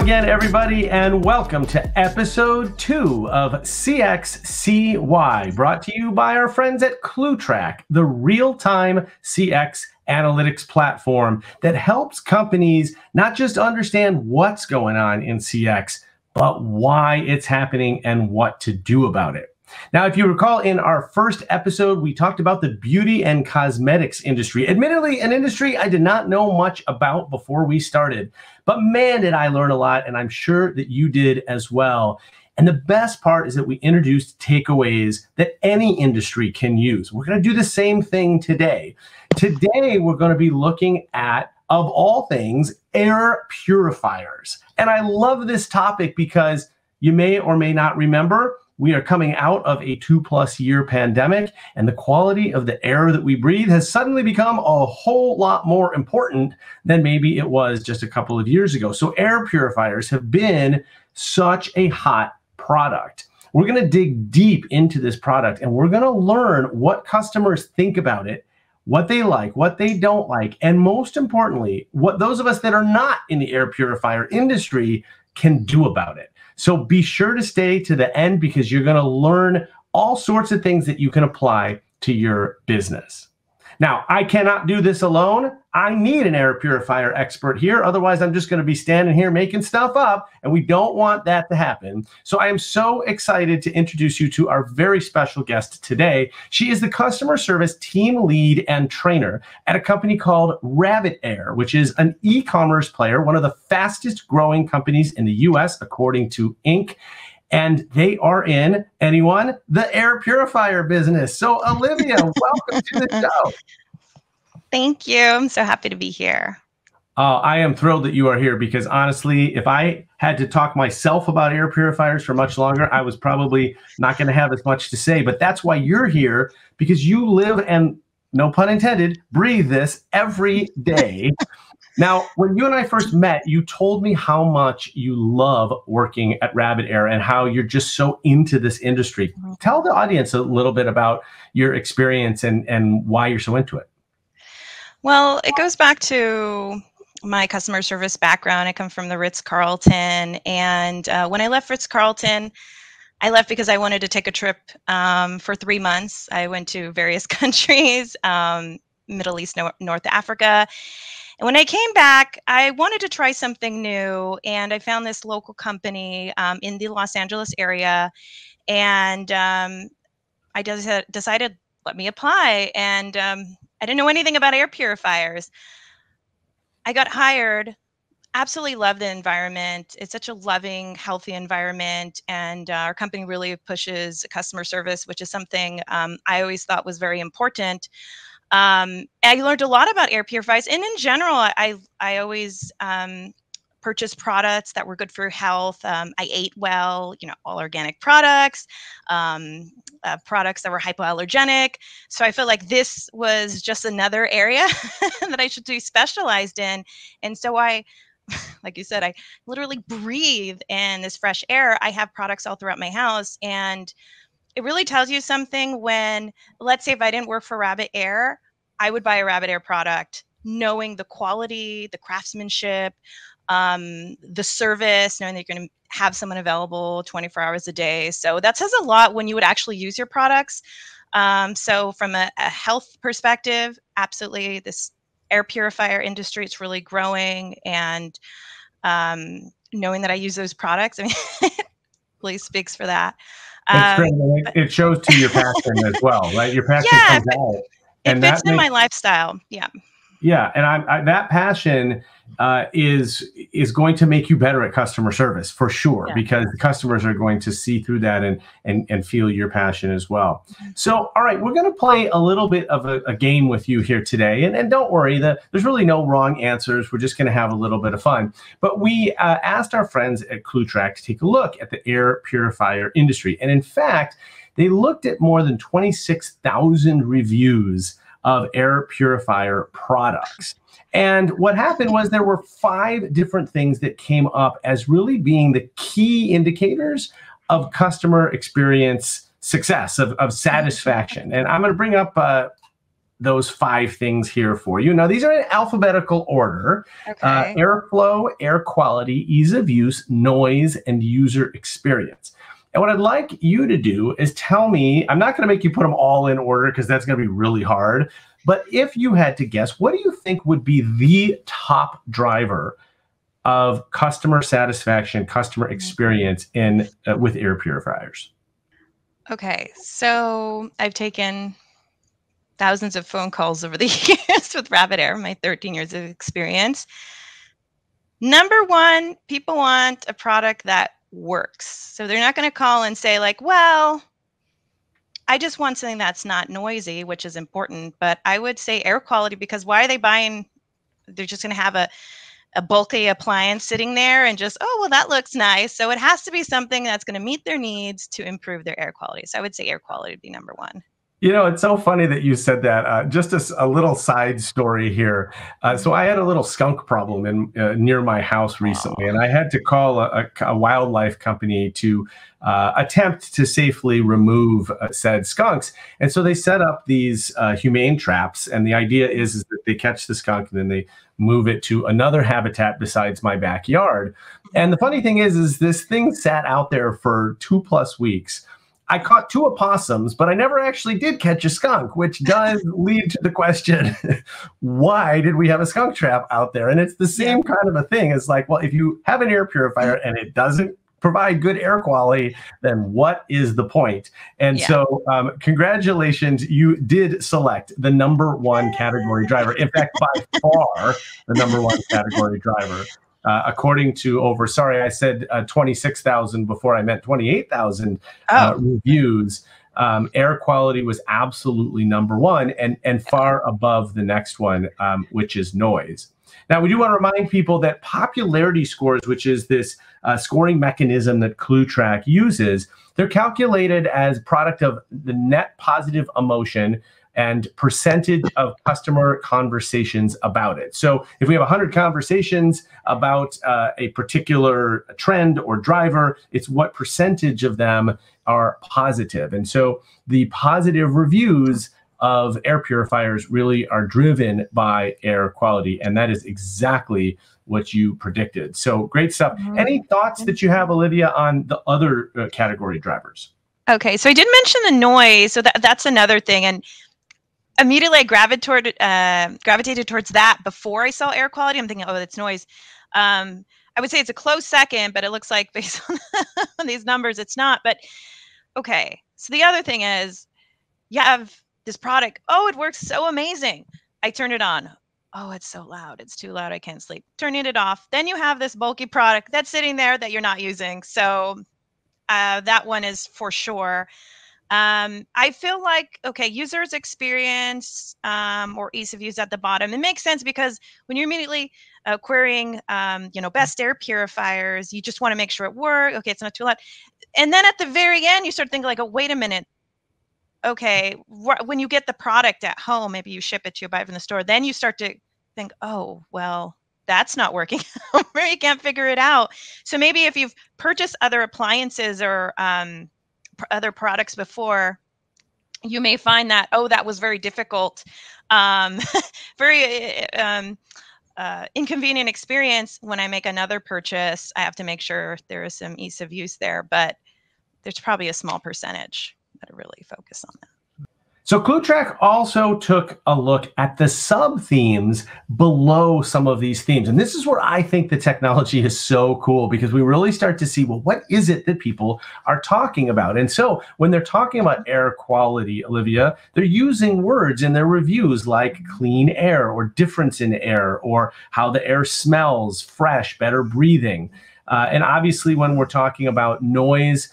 again, everybody, and welcome to episode 2 of CXCY, brought to you by our friends at ClueTrack, the real-time CX analytics platform that helps companies not just understand what's going on in CX, but why it's happening and what to do about it. Now, if you recall, in our first episode, we talked about the beauty and cosmetics industry. Admittedly, an industry I did not know much about before we started, but man, did I learn a lot, and I'm sure that you did as well. And the best part is that we introduced takeaways that any industry can use. We're going to do the same thing today. Today, we're going to be looking at, of all things, air purifiers. And I love this topic because you may or may not remember, we are coming out of a 2+ year pandemic, and the quality of the air that we breathe has suddenly become a whole lot more important than maybe it was just a couple of years ago. So air purifiers have been such a hot product. We're going to dig deep into this product, and we're going to learn what customers think about it, what they like, what they don't like, and most importantly, what those of us that are not in the air purifier industry can do about it. So be sure to stay to the end because you're going to learn all sorts of things that you can apply to your business. Now, I cannot do this alone. I need an air purifier expert here. Otherwise, I'm just going to be standing here making stuff up, and we don't want that to happen. So I am so excited to introduce you to our very special guest today. She is the customer service team lead and trainer at a company called Rabbit Air, which is an e-commerce player, one of the fastest growing companies in the US, according to Inc. And they are in, anyone, the air purifier business. So Olivia, welcome to the show. Thank you. I'm so happy to be here. I am thrilled that you are here because honestly, if I had to talk myself about air purifiers for much longer, I was probably not going to have as much to say. But that's why you're here, because you live and, no pun intended, breathe this every day. Now, when you and I first met, you told me how much you love working at Rabbit Air and how you're just so into this industry. Tell the audience a little bit about your experience and why you're so into it. Well, it goes back to my customer service background. I come from the Ritz-Carlton, and when I left Ritz-Carlton, I left because I wanted to take a trip for 3 months. I went to various countries, Middle East, North Africa. And when I came back, I wanted to try something new, and I found this local company in the Los Angeles area, and I just decided, let me apply, and I didn't know anything about air purifiers. I got hired, absolutely love the environment. It's such a loving, healthy environment, and our company really pushes customer service, which is something I always thought was very important. I learned a lot about air purifiers, and in general, I always purchased products that were good for health. I ate well, all organic products, products that were hypoallergenic. So I felt like this was just another area that I should be specialized in. And so I, like you said, I literally breathe in this fresh air. I have products all throughout my house, and it really tells you something when, let's say if I didn't work for Rabbit Air, I would buy a Rabbit Air product, knowing the quality, the craftsmanship, the service, knowing that you're going to have someone available 24 hours a day. So that says a lot when you would actually use your products. So from a health perspective, absolutely, this air purifier industry, it's really growing. And knowing that I use those products, I mean, it really speaks for that. It's great. It shows to your passion as well, right? Your passion comes out. It fits in my lifestyle. Yeah. Yeah, and that passion is going to make you better at customer service for sure, because the customers are going to see through that and feel your passion as well. So, all right, we're going to play a little bit of a game with you here today, and don't worry, there's really no wrong answers. We're just going to have a little bit of fun. But we asked our friends at ClueTrack to take a look at the air purifier industry, and in fact, they looked at more than 26,000 reviews of air purifier products. And what happened was there were 5 different things that came up as really being the key indicators of customer experience success, of satisfaction. And I'm going to bring up those 5 things here for you. Now, these are in alphabetical order. Okay. Airflow, air quality, ease of use, noise, and user experience. And what I'd like you to do is tell me, I'm not going to make you put them all in order because that's going to be really hard. But if you had to guess, what do you think would be the top driver of customer satisfaction, customer experience in with air purifiers? Okay, so I've taken thousands of phone calls over the years with Rapid Air, my 13 years of experience. Number one, people want a product that works. So they're not going to call and say like, well, I just want something that's not noisy, which is important. But I would say air quality, because why are they buying? They're just going to have a bulky appliance sitting there and just, oh, well, that looks nice. So it has to be something that's going to meet their needs to improve their air quality. So I would say air quality would be number one. You know, it's so funny that you said that. Just a little side story here. So I had a little skunk problem near my house recently, and I had to call a wildlife company to attempt to safely remove said skunks. And so they set up these humane traps, and the idea is that they catch the skunk and then they move it to another habitat besides my backyard. And the funny thing is this thing sat out there for 2+ weeks. I caught 2 opossums, but I never actually did catch a skunk, which does lead to the question, why did we have a skunk trap out there? And it's the same kind of a thing. It's like, well, if you have an air purifier and it doesn't provide good air quality, then what is the point? And so congratulations, you did select the number 1 category driver. In fact, by far the number 1 category driver. According to I said 26,000 before I meant 28,000 reviews. Air quality was absolutely number 1 and far above the next one, which is noise. Now, we do want to remind people that popularity scores, which is this scoring mechanism that ClueTrack uses, they're calculated as product of the net positive emotion and percentage of customer conversations about it. So if we have 100 conversations about a particular trend or driver, it's what percentage of them are positive. And so the positive reviews of air purifiers really are driven by air quality. And that is exactly what you predicted. So great stuff. Any thoughts that you have, Olivia, on the other category drivers? Okay, so I did mention the noise. So that's another thing. And immediately I gravitated towards that before I saw air quality. I'm thinking, oh, that's noise. I would say it's a close second, but it looks like based on these numbers, it's not. But okay, so the other thing is you have this product. Oh, it works so amazing. I turn it on. Oh, it's so loud. It's too loud. I can't sleep. Turning it off. Then you have this bulky product that's sitting there that you're not using. So that one is for sure. I feel like, okay, user's experience or ease of use at the bottom. It makes sense because when you're immediately querying, best air purifiers, you just want to make sure it works. Okay, it's not too loud. And then at the very end, you start thinking like, oh, wait a minute. Okay, when you get the product at home, maybe you ship it to you, buy it from the store, then you start to think, oh, well, that's not working. You can't figure it out. So maybe if you've purchased other appliances or other products before, you may find that, oh, that was very difficult, very inconvenient experience. When I make another purchase, I have to make sure there is some ease of use there, but there's probably a small percentage that really focus on that. So ClueTrack also took a look at the sub-themes below some of these themes. And this is where I think the technology is so cool, because we really start to see, well, what is it that people are talking about? And so when they're talking about air quality, Olivia, they're using words in their reviews like clean air or difference in air or how the air smells, fresh, better breathing. And obviously, when we're talking about noise,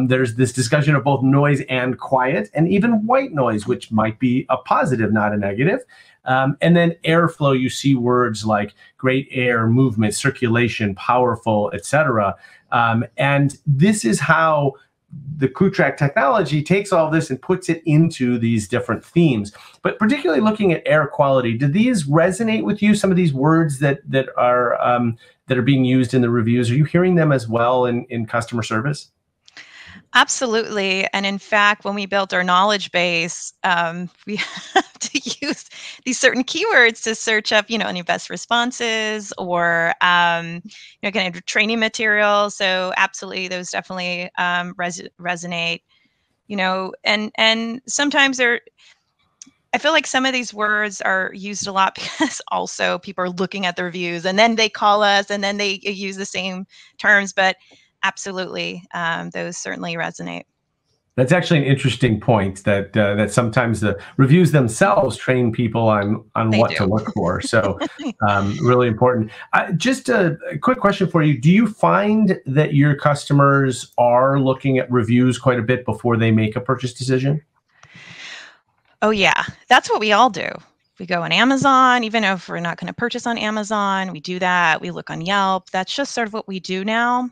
there's this discussion of both noise and quiet, and even white noise, which might be a positive, not a negative. And then airflow, you see words like great air, movement, circulation, powerful, etc. And this is how the ClueTrack technology takes all this and puts it into these different themes. But particularly looking at air quality, do these resonate with you? Some of these words that are being used in the reviews, are you hearing them as well in customer service? Absolutely. And in fact, when we built our knowledge base, we have to use these certain keywords to search up, any best responses or, kind of training material. So absolutely, those definitely resonate, and sometimes I feel like some of these words are used a lot because also people are looking at the reviews and then they call us and then they use the same terms, but absolutely, those certainly resonate. That's actually an interesting point that sometimes the reviews themselves train people on They what to do. look for. So really important. Just a quick question for you. Do you find that your customers are looking at reviews quite a bit before they make a purchase decision? Oh, yeah. That's what we all do. We go on Amazon, even if we're not going to purchase on Amazon, we do that. We look on Yelp. That's just sort of what we do now.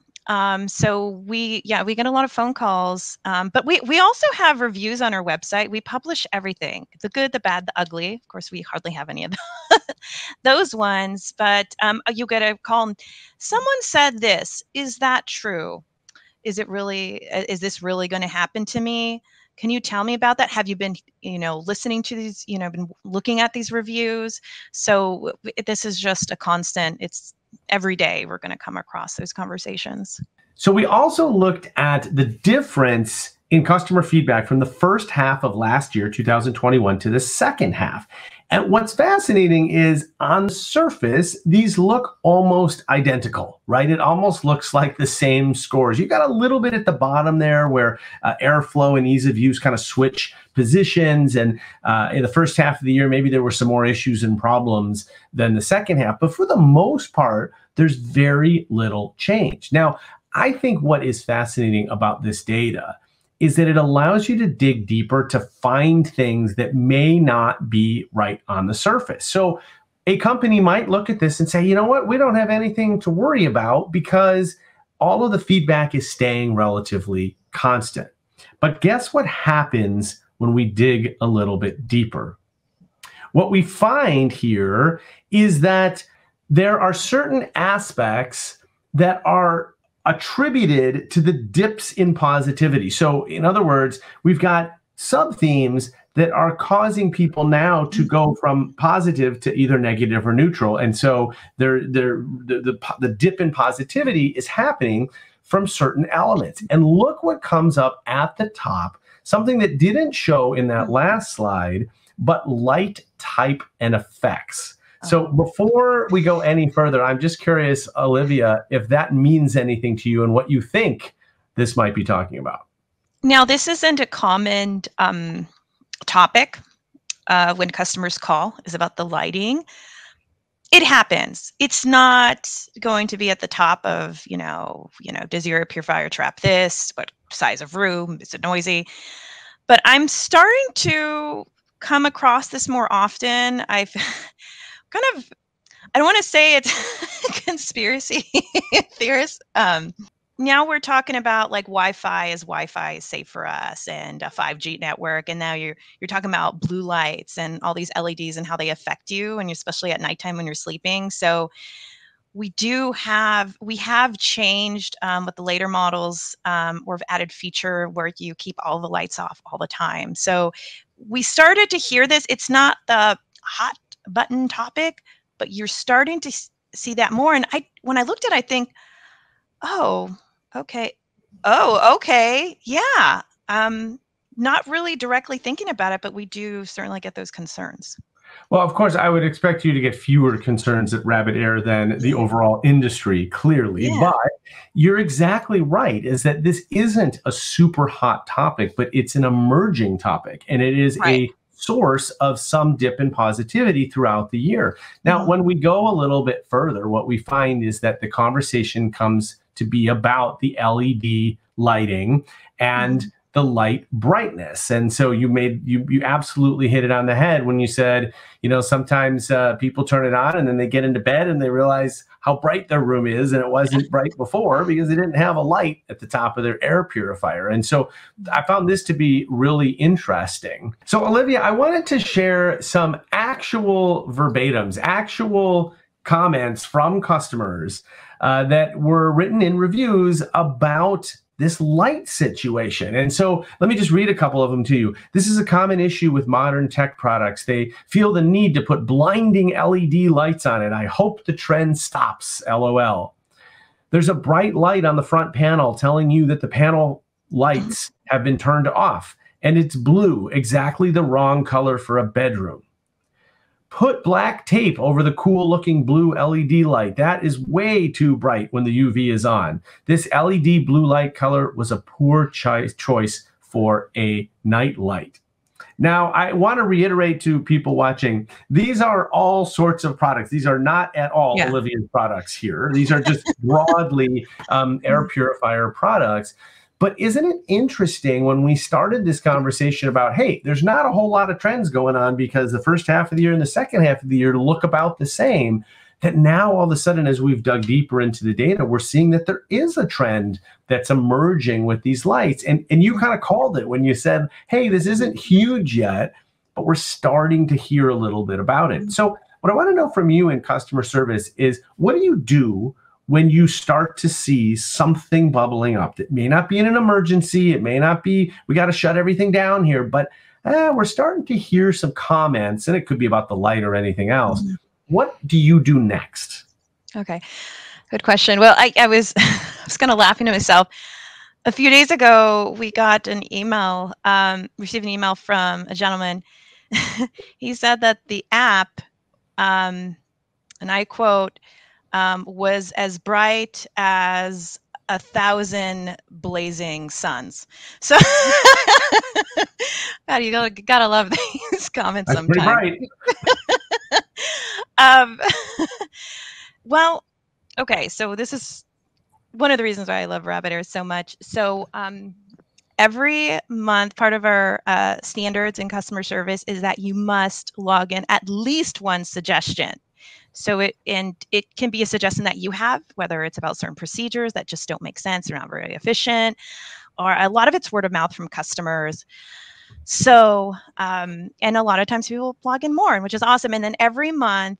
So we get a lot of phone calls, but we also have reviews on our website. We publish everything, the good, the bad, the ugly. Of course, we hardly have any of those ones, but you get a call. Someone said this. Is that true? Is this really going to happen to me? Can you tell me about that? Have you been, listening to these, been looking at these reviews? So this is just a constant. It's every day we're going to come across those conversations. So we also looked at the difference in customer feedback from the first half of last year, 2021, to the second half. And what's fascinating is on the surface, these look almost identical, right? It almost looks like the same scores. You got a little bit at the bottom there where airflow and ease of use kind of switch positions. And in the first half of the year, maybe there were some more issues and problems than the second half. But for the most part, there's very little change. Now, I think what is fascinating about this data is that it allows you to dig deeper to find things that may not be right on the surface. So a company might look at this and say, you know what, we don't have anything to worry about because all of the feedback is staying relatively constant. But guess what happens when we dig a little bit deeper? What we find here is that there are certain aspects that are attributed to the dips in positivity. So in other words, we've got sub-themes that are causing people now to go from positive to either negative or neutral. And so the dip in positivity is happening from certain elements. And look what comes up at the top, something that didn't show in that last slide, but light, type, and effects. So before we go any further, I'm just curious, Olivia, if that means anything to you and what you think this might be talking about. Now, this isn't a common topic when customers call, is about the lighting. It happens. It's not going to be at the top of, does your purifier trap this? What size of room? Is it noisy? But I'm starting to come across this more often. I've kind of, I don't want to say it's conspiracy theorists. Now we're talking about like Wi-Fi is safe for us and a 5G network. And now you're talking about blue lights and all these LEDs and how they affect you, and especially at nighttime when you're sleeping. So we have changed with the later models, or have added feature where you keep all the lights off all the time. So we started to hear this. It's not the hot button topic, but you're starting to see that more. And when I looked at it, I think, oh, okay. Oh, okay. Yeah. Not really directly thinking about it, but we do certainly get those concerns. Well, of course, I would expect you to get fewer concerns at Rabbit Air than the overall industry, clearly. Yeah. But you're exactly right, is that this isn't a super hot topic, but it's an emerging topic. And it is Right. a source of some dip in positivity throughout the year. Now, when we go a little bit further, what we find is that the conversation comes to be about the LED lighting and the light brightness. And so you absolutely hit it on the head when you said, sometimes people turn it on and then they get into bed and they realize how bright their room is, and it wasn't bright before because they didn't have a light at the top of their air purifier. And so I found this to be really interesting. So Olivia, I wanted to share some actual verbatims, actual comments from customers that were written in reviews about this light situation. And so let me just read a couple of them to you. This is a common issue with modern tech products. They feel the need to put blinding LED lights on it. I hope the trend stops, LOL. There's a bright light on the front panel telling you that the panel lights have been turned off, and it's blue, exactly the wrong color for a bedroom. Put black tape over the cool-looking blue LED light. That is way too bright when the UV is on. This LED blue light color was a poor choice for a night light. Now, I want to reiterate to people watching, these are all sorts of products. These are not at all Olivia's products here. These are just broadly air purifier products. But isn't it interesting when we started this conversation about, hey, there's not a whole lot of trends going on because the first half of the year and the second half of the year look about the same, that now all of a sudden, as we've dug deeper into the data, we're seeing that there is a trend that's emerging with these lights. And you kind of called it when you said, hey, this isn't huge yet, but we're starting to hear a little bit about it. So what I want to know from you in customer service is, what do you do when you start to see something bubbling up that may not be in an emergency, it may not be, we got to shut everything down here, but we're starting to hear some comments, and it could be about the light or anything else. What do you do next? Okay, good question. Well, I was kind of laughing to myself. A few days ago, we got an email, received an email from a gentleman. He said that the app, and I quote, was as bright as 1,000 blazing suns. So God, you gotta love these comments sometimes. That's pretty bright. Well, okay, so this is one of the reasons why I love Rabbit Air so much. So every month, part of our standards in customer service is that you must log in at least one suggestion. So it can be a suggestion that you have, whether it's about certain procedures that just don't make sense, they're not very efficient, or a lot of it's word of mouth from customers. So, and a lot of times people log in more, which is awesome. And then every month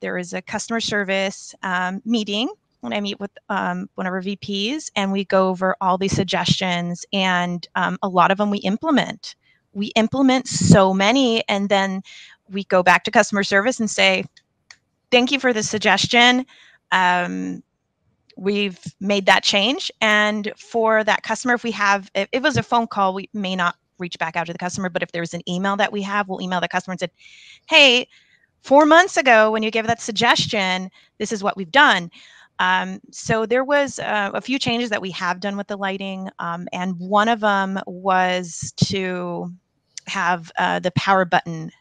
there is a customer service meeting when I meet with one of our VPs, and we go over all these suggestions, and a lot of them we implement. We implement so many, and then we go back to customer service and say, thank you for the suggestion. We've made that change. And for that customer, if it was a phone call, we may not reach back out to the customer. But if there's an email that we have, we'll email the customer and say, hey, 4 months ago, when you gave that suggestion, this is what we've done. So there was a few changes that we have done with the lighting. And one of them was to have the power button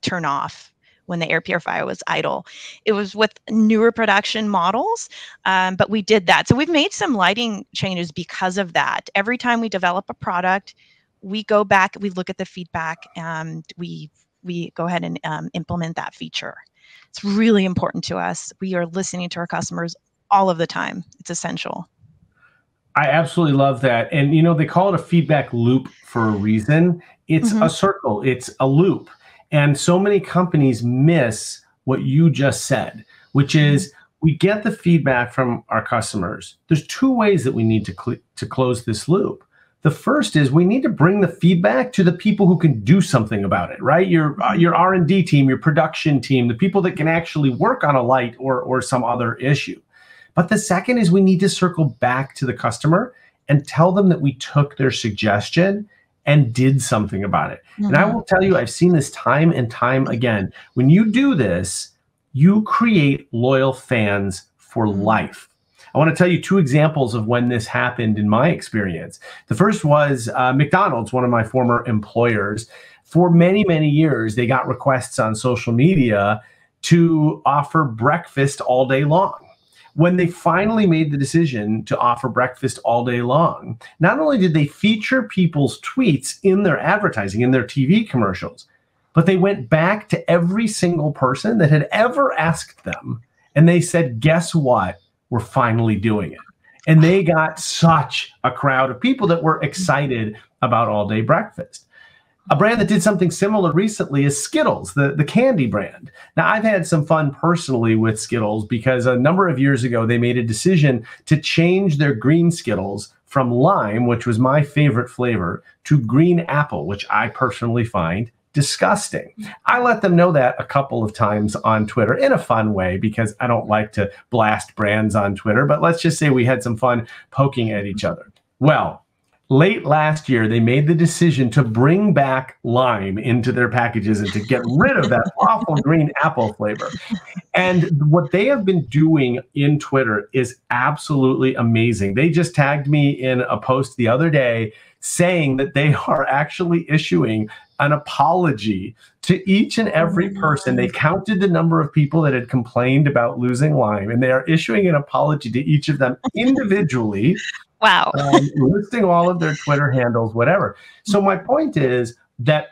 turn off when the air purifier was idle. It was with newer production models, but we did that. So we've made some lighting changes because of that. Every time we develop a product, we go back, we look at the feedback, and we go ahead and implement that feature. It's really important to us. We are listening to our customers all of the time. It's essential. I absolutely love that. And, you know, they call it a feedback loop for a reason. It's a circle. It's a loop. And so many companies miss what you just said, which is we get the feedback from our customers. There's two ways that we need to close this loop. The first is we need to bring the feedback to the people who can do something about it, right? Your R&D team, your production team, the people that can actually work on a light or some other issue. But the second is we need to circle back to the customer and tell them that we took their suggestion and did something about it. And I will tell you, I've seen this time and time again. When you do this, you create loyal fans for life. I want to tell you two examples of when this happened in my experience. The first was McDonald's, one of my former employers. For many, many years, they got requests on social media to offer breakfast all day long. When they finally made the decision to offer breakfast all day long, not only did they feature people's tweets in their advertising, in their TV commercials, but they went back to every single person that had ever asked them, and they said, guess what? We're finally doing it. And they got such a crowd of people that were excited about all-day breakfast. A brand that did something similar recently is Skittles, the candy brand. Now, I've had some fun personally with Skittles because a number of years ago, they made a decision to change their green Skittles from lime, which was my favorite flavor, to green apple, which I personally find disgusting. I let them know that a couple of times on Twitter in a fun way, because I don't like to blast brands on Twitter, but let's just say we had some fun poking at each other. Well, late last year, they made the decision to bring back lime into their packages and to get rid of that awful green apple flavor. And what they have been doing in Twitter is absolutely amazing. They just tagged me in a post the other day saying that they are actually issuing an apology to each and every person. They counted the number of people that had complained about losing lime, and they are issuing an apology to each of them individually. Wow. Listing all of their Twitter handles, whatever. So my point is that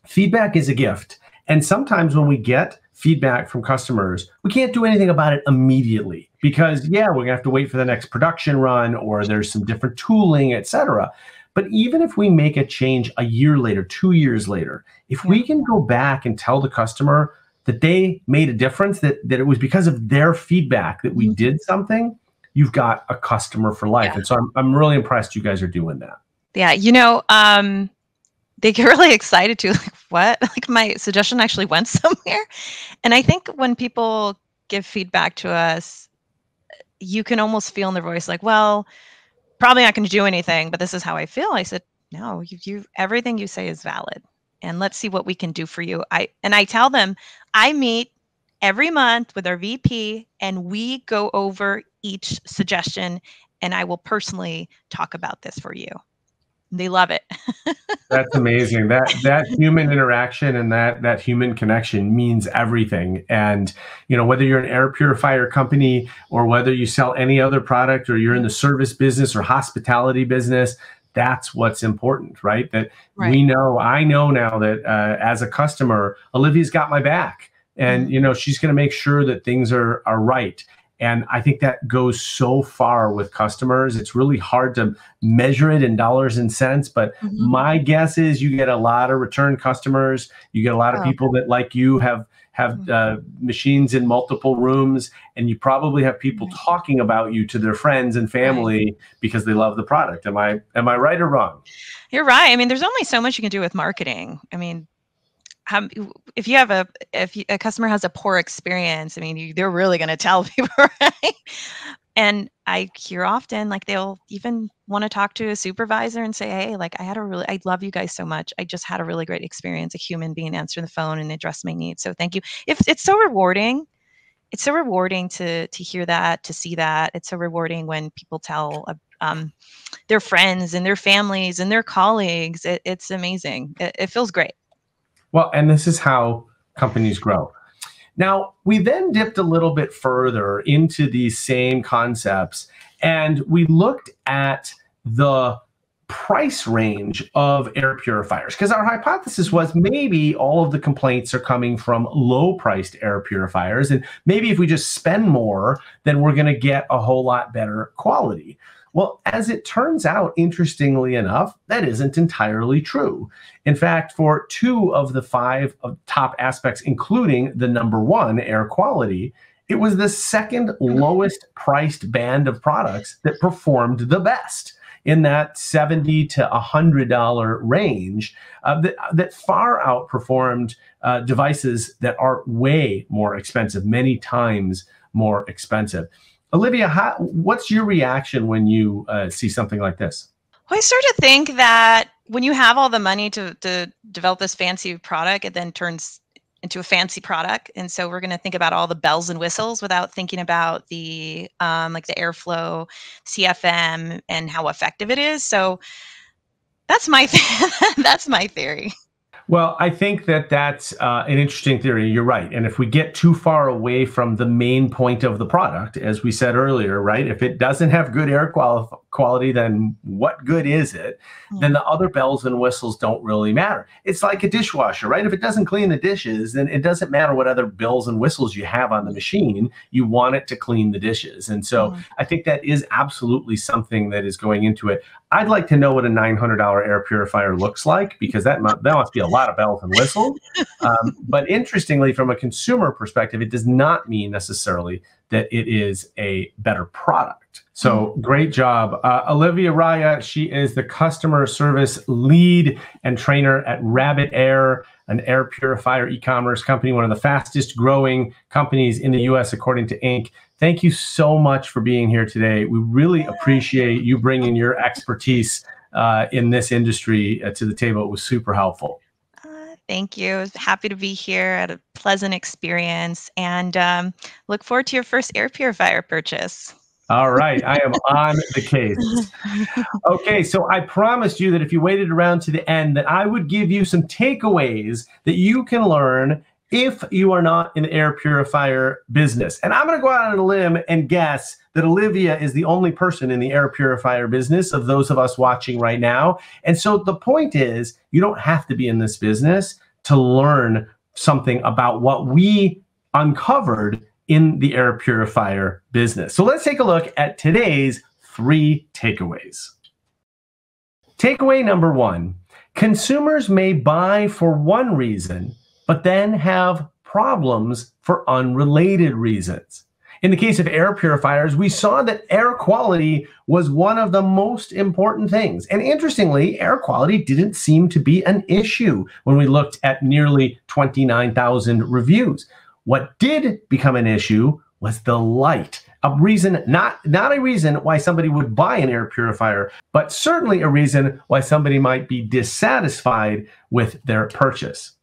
feedback is a gift. And sometimes when we get feedback from customers, we can't do anything about it immediately because, yeah, we're going to have to wait for the next production run, or there's some different tooling, et cetera. But even if we make a change a year later, 2 years later, if we can go back and tell the customer that they made a difference, that it was because of their feedback that we did something, you've got a customer for life. And so I'm really impressed you guys are doing that. Yeah, they get really excited too. Like, what? Like, my suggestion actually went somewhere. And I think when people give feedback to us, you can almost feel in their voice like, well, probably not going to do anything, but this is how I feel. I said, no, you everything you say is valid, and let's see what we can do for you. I tell them I meet every month with our VP, and we go over each suggestion, and I will personally talk about this for you. They love it. That's amazing. That human interaction and that human connection means everything. And whether you're an air purifier company or whether you sell any other product, or you're in the service business or hospitality business, that's what's important, right? That I know now that as a customer, Olivia's got my back, and she's going to make sure that things are right. And I think that goes so far with customers. It's really hard to measure it in dollars and cents, but my guess is you get a lot of return customers. You get a lot of people that, like you, have machines in multiple rooms, and you probably have people talking about you to their friends and family because they love the product. Am I right or wrong? You're right. I mean, there's only so much you can do with marketing. I mean, if a customer has a poor experience, I mean, they're really going to tell people, right? And I hear often, like, they'll even want to talk to a supervisor and say, hey, like, I love you guys so much. I just had a really great experience. A human being answered the phone and addressed my needs. So thank you. It's so rewarding. It's so rewarding to hear that, to see that. It's so rewarding when people tell their friends and their families and their colleagues. It's amazing. It feels great. Well, and this is how companies grow. Now, we then dipped a little bit further into these same concepts, and we looked at the price range of air purifiers, because our hypothesis was maybe all of the complaints are coming from low-priced air purifiers, and maybe if we just spend more, then we're going to get a whole lot better quality. Well, as it turns out, interestingly enough, that isn't entirely true. In fact, for 2 of the 5 top aspects, including the number 1, air quality, it was the second lowest priced band of products that performed the best, in that $70 to $100 range, that far outperformed devices that are way more expensive, many times more expensive. Olivia, what's your reaction when you see something like this? Well, I start to think that when you have all the money to develop this fancy product, it then turns into a fancy product. And so we're going to think about all the bells and whistles without thinking about the like the airflow, CFM, and how effective it is. So that's my that's my theory. Well, I think that's an interesting theory. You're right. And if we get too far away from the main point of the product, as we said earlier, right, if it doesn't have good air quality, then what good is it? Then the other bells and whistles don't really matter. It's like a dishwasher, right? If it doesn't clean the dishes, then it doesn't matter what other bells and whistles you have on the machine. You want it to clean the dishes. And so I think that is absolutely something that is going into it. I'd like to know what a $900 air purifier looks like, because that must be a lot of bells and whistles. But interestingly, from a consumer perspective, it does not mean necessarily that it is a better product. So great job. Olivia Raya, she is the customer service lead and trainer at Rabbit Air, an air purifier e-commerce company, one of the fastest growing companies in the US, according to Inc. Thank you so much for being here today. We really appreciate you bringing your expertise in this industry to the table. It was super helpful. Thank you. Happy to be here. At a pleasant experience, and look forward to your first air purifier purchase. All right, I am on the case. Okay, so I promised you that if you waited around to the end, that I would give you some takeaways that you can learn if you are not in the air purifier business. And I'm going to go out on a limb and guess that Olivia is the only person in the air purifier business of those of us watching right now. And so the point is, you don't have to be in this business to learn something about what we uncovered in the air purifier business. So let's take a look at today's 3 takeaways. Takeaway number 1, consumers may buy for one reason, but then have problems for unrelated reasons. In the case of air purifiers, we saw that air quality was one of the most important things. And interestingly, air quality didn't seem to be an issue when we looked at nearly 29,000 reviews. What did become an issue was the light. A reason, not a reason why somebody would buy an air purifier, but certainly a reason why somebody might be dissatisfied with their purchase.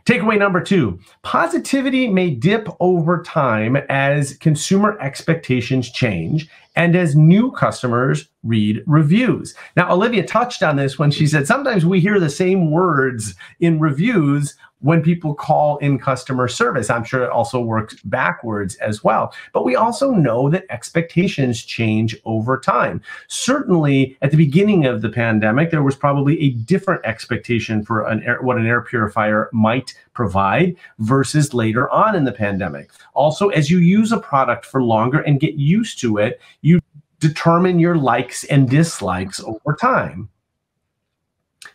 Takeaway number 2, positivity may dip over time as consumer expectations change and as new customers read reviews. Now, Olivia touched on this when she said sometimes we hear the same words in reviews when people call in customer service. I'm sure it also works backwards as well. But we also know that expectations change over time. Certainly, at the beginning of the pandemic, there was probably a different expectation for what an air purifier might provide versus later on in the pandemic. Also, as you use a product for longer and get used to it, you determine your likes and dislikes over time.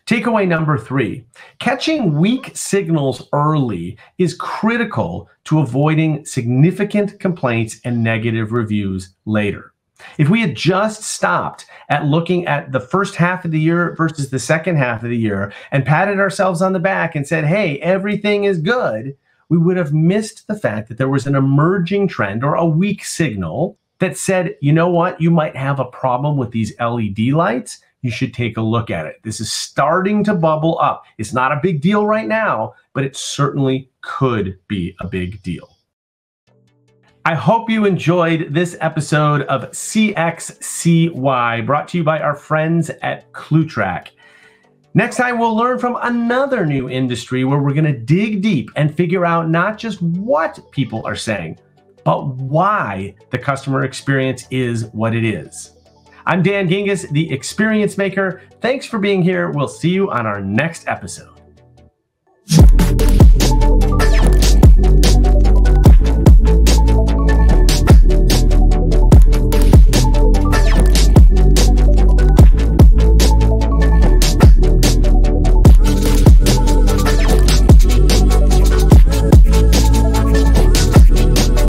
Takeaway number 3, catching weak signals early is critical to avoiding significant complaints and negative reviews later. If we had just stopped at looking at the first half of the year versus the second half of the year and patted ourselves on the back and said, hey, everything is good, we would have missed the fact that there was an emerging trend or a weak signal that said, you know what, you might have a problem with these LED lights. You should take a look at it. This is starting to bubble up. It's not a big deal right now, but it certainly could be a big deal. I hope you enjoyed this episode of CXCY, brought to you by our friends at ClueTrack. Next time, we'll learn from another new industry where we're going to dig deep and figure out not just what people are saying, but why the customer experience is what it is. I'm Dan Gingiss, the Experience Maker. Thanks for being here. We'll see you on our next episode.